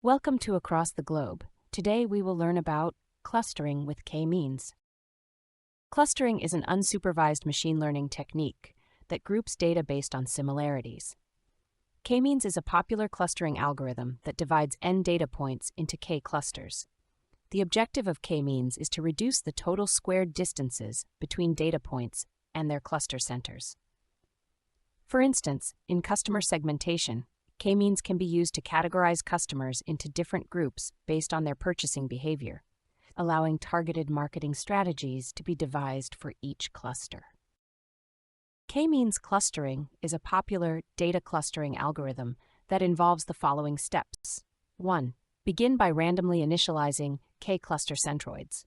Welcome to Across the Globe. Today we will learn about clustering with k-means. Clustering is an unsupervised machine learning technique that groups data based on similarities. K-means is a popular clustering algorithm that divides n data points into k clusters. The objective of k-means is to reduce the total squared distances between data points and their cluster centers. For instance, in customer segmentation, k-means can be used to categorize customers into different groups based on their purchasing behavior, allowing targeted marketing strategies to be devised for each cluster. K-means clustering is a popular data clustering algorithm that involves the following steps. 1. Begin by randomly initializing k-cluster centroids.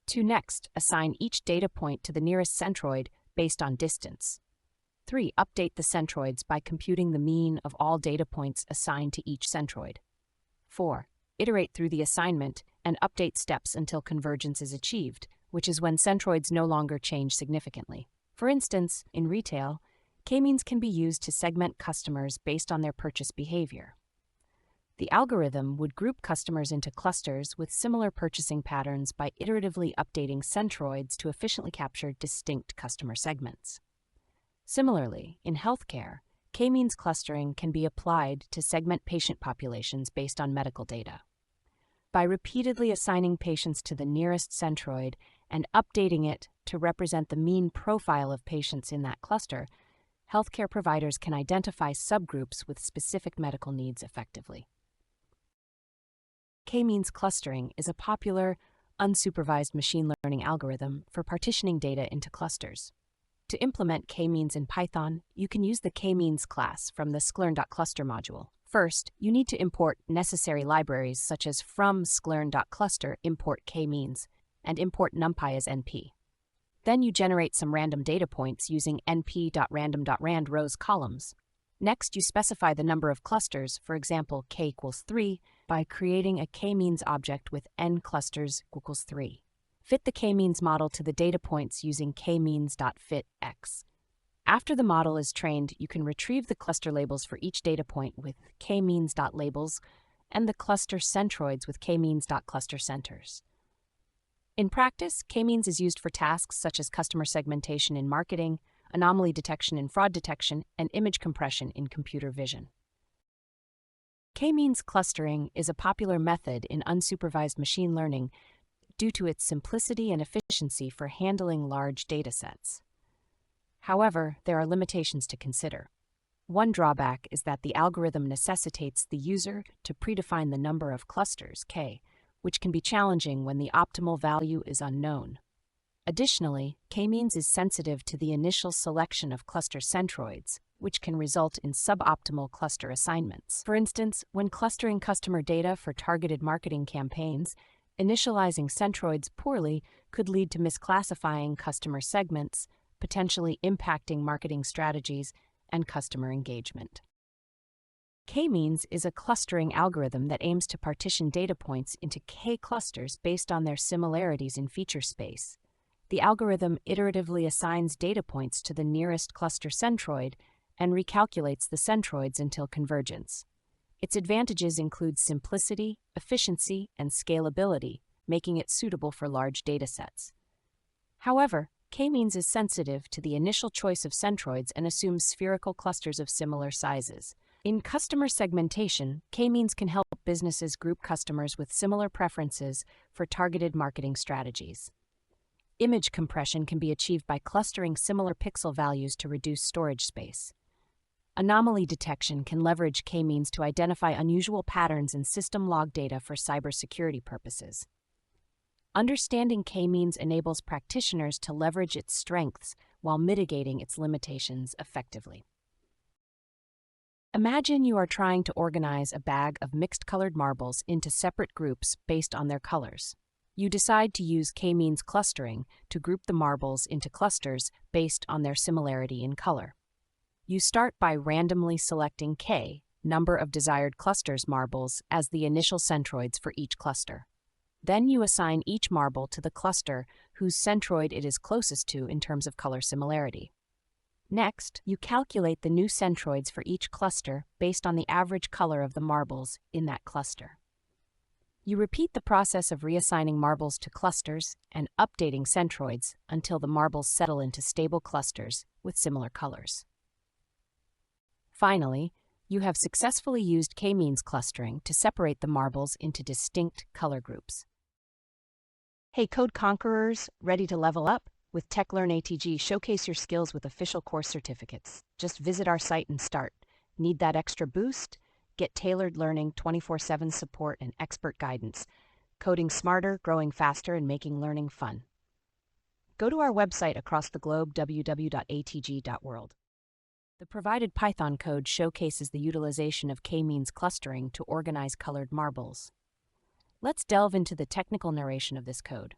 2. Next, assign each data point to the nearest centroid based on distance. 3. Update the centroids by computing the mean of all data points assigned to each centroid. 4. Iterate through the assignment and update steps until convergence is achieved, which is when centroids no longer change significantly. For instance, in retail, k-means can be used to segment customers based on their purchase behavior. The algorithm would group customers into clusters with similar purchasing patterns by iteratively updating centroids to efficiently capture distinct customer segments. Similarly, in healthcare, k-means clustering can be applied to segment patient populations based on medical data. By repeatedly assigning patients to the nearest centroid and updating it to represent the mean profile of patients in that cluster, healthcare providers can identify subgroups with specific medical needs effectively. K-means clustering is a popular, unsupervised machine learning algorithm for partitioning data into clusters. To implement k-means in Python, you can use the k-means class from the scikit-learn.cluster module. First, you need to import necessary libraries such as from scikit-learn.cluster import k-means and import numpy as np. Then you generate some random data points using np.random.rand rows columns. Next, you specify the number of clusters, for example, k equals 3, by creating a k-means object with n clusters equals 3. Fit the k-means model to the data points using k-means.fitx. After the model is trained, you can retrieve the cluster labels for each data point with k-means.labels and the cluster centroids with k-means.cluster-centers. In practice, k-means is used for tasks such as customer segmentation in marketing, anomaly detection in fraud detection, and image compression in computer vision. K-means clustering is a popular method in unsupervised machine learning due to its simplicity and efficiency for handling large datasets. However, there are limitations to consider. One drawback is that the algorithm necessitates the user to predefine the number of clusters, k, which can be challenging when the optimal value is unknown. Additionally, k-means is sensitive to the initial selection of cluster centroids, which can result in suboptimal cluster assignments. For instance, when clustering customer data for targeted marketing campaigns, initializing centroids poorly could lead to misclassifying customer segments, potentially impacting marketing strategies and customer engagement. K-means is a clustering algorithm that aims to partition data points into k clusters based on their similarities in feature space. The algorithm iteratively assigns data points to the nearest cluster centroid and recalculates the centroids until convergence. Its advantages include simplicity, efficiency, and scalability, making it suitable for large datasets. However, k-means is sensitive to the initial choice of centroids and assumes spherical clusters of similar sizes. In customer segmentation, k-means can help businesses group customers with similar preferences for targeted marketing strategies. Image compression can be achieved by clustering similar pixel values to reduce storage space. Anomaly detection can leverage k-means to identify unusual patterns in system log data for cybersecurity purposes. Understanding k-means enables practitioners to leverage its strengths while mitigating its limitations effectively. Imagine you are trying to organize a bag of mixed-colored marbles into separate groups based on their colors. You decide to use k-means clustering to group the marbles into clusters based on their similarity in color. You start by randomly selecting k, number of desired clusters marbles, as the initial centroids for each cluster. Then you assign each marble to the cluster whose centroid it is closest to in terms of color similarity. Next, you calculate the new centroids for each cluster based on the average color of the marbles in that cluster. You repeat the process of reassigning marbles to clusters and updating centroids until the marbles settle into stable clusters with similar colors. Finally, you have successfully used k-means clustering to separate the marbles into distinct color groups. Hey, code conquerors, ready to level up? With scikit-learn ATG, showcase your skills with official course certificates. Just visit our site and start. Need that extra boost? Get tailored learning, 24/7 support, and expert guidance. Coding smarter, growing faster, and making learning fun. Go to our website across the globe, www.atg.world. The provided Python code showcases the utilization of k-means clustering to organize colored marbles. Let's delve into the technical narration of this code.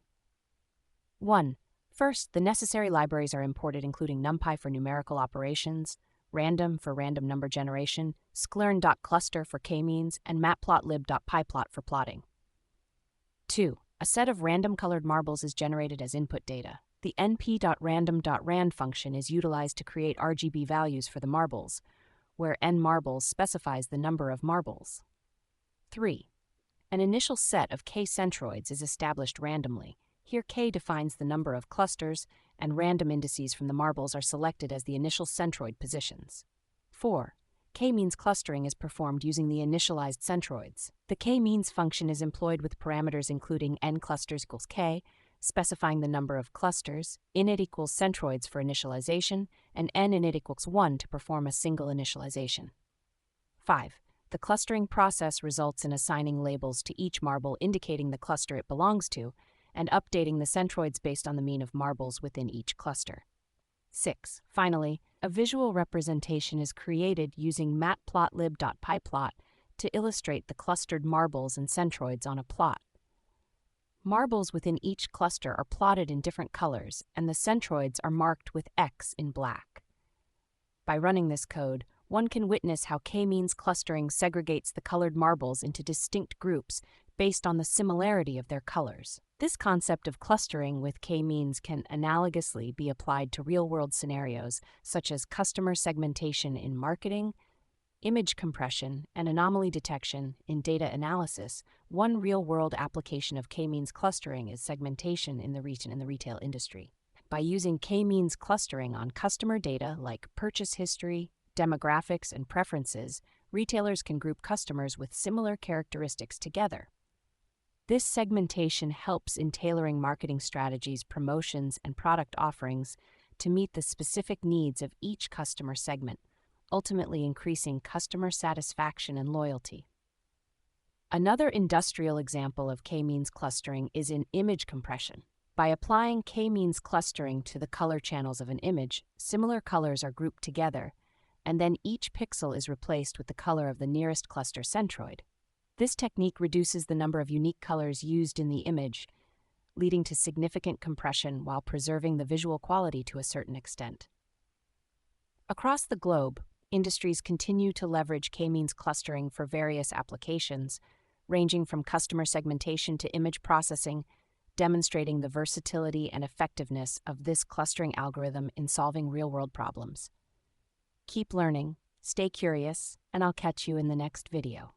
1. First, the necessary libraries are imported, including NumPy for numerical operations, random for random number generation, scikit-learn.cluster for k-means, and matplotlib.pyplot for plotting. 2. A set of random colored marbles is generated as input data. The np.random.rand function is utilized to create RGB values for the marbles, where n_marbles specifies the number of marbles. 3. An initial set of k centroids is established randomly. Here k defines the number of clusters, and random indices from the marbles are selected as the initial centroid positions. 4. K-means clustering is performed using the initialized centroids. The k-means function is employed with parameters including n_clusters equals k, specifying the number of clusters, init equals centroids for initialization, and n_init equals 1 to perform a single initialization. 5. The clustering process results in assigning labels to each marble indicating the cluster it belongs to, and updating the centroids based on the mean of marbles within each cluster. 6. Finally, a visual representation is created using matplotlib.pyplot to illustrate the clustered marbles and centroids on a plot. Marbles within each cluster are plotted in different colors, and the centroids are marked with X in black. By running this code, one can witness how k-means clustering segregates the colored marbles into distinct groups based on the similarity of their colors. This concept of clustering with k-means can analogously be applied to real-world scenarios such as customer segmentation in marketing, image compression, and anomaly detection in data analysis. One real-world application of k-means clustering is segmentation in the retail industry. By using k-means clustering on customer data like purchase history, demographics, and preferences, retailers can group customers with similar characteristics together. This segmentation helps in tailoring marketing strategies, promotions, and product offerings to meet the specific needs of each customer segment, ultimately increasing customer satisfaction and loyalty. Another industrial example of k-means clustering is in image compression. By applying k-means clustering to the color channels of an image, similar colors are grouped together, and then each pixel is replaced with the color of the nearest cluster centroid. This technique reduces the number of unique colors used in the image, leading to significant compression while preserving the visual quality to a certain extent. Across the globe, industries continue to leverage k-means clustering for various applications, ranging from customer segmentation to image processing, demonstrating the versatility and effectiveness of this clustering algorithm in solving real-world problems. Keep learning, stay curious, and I'll catch you in the next video.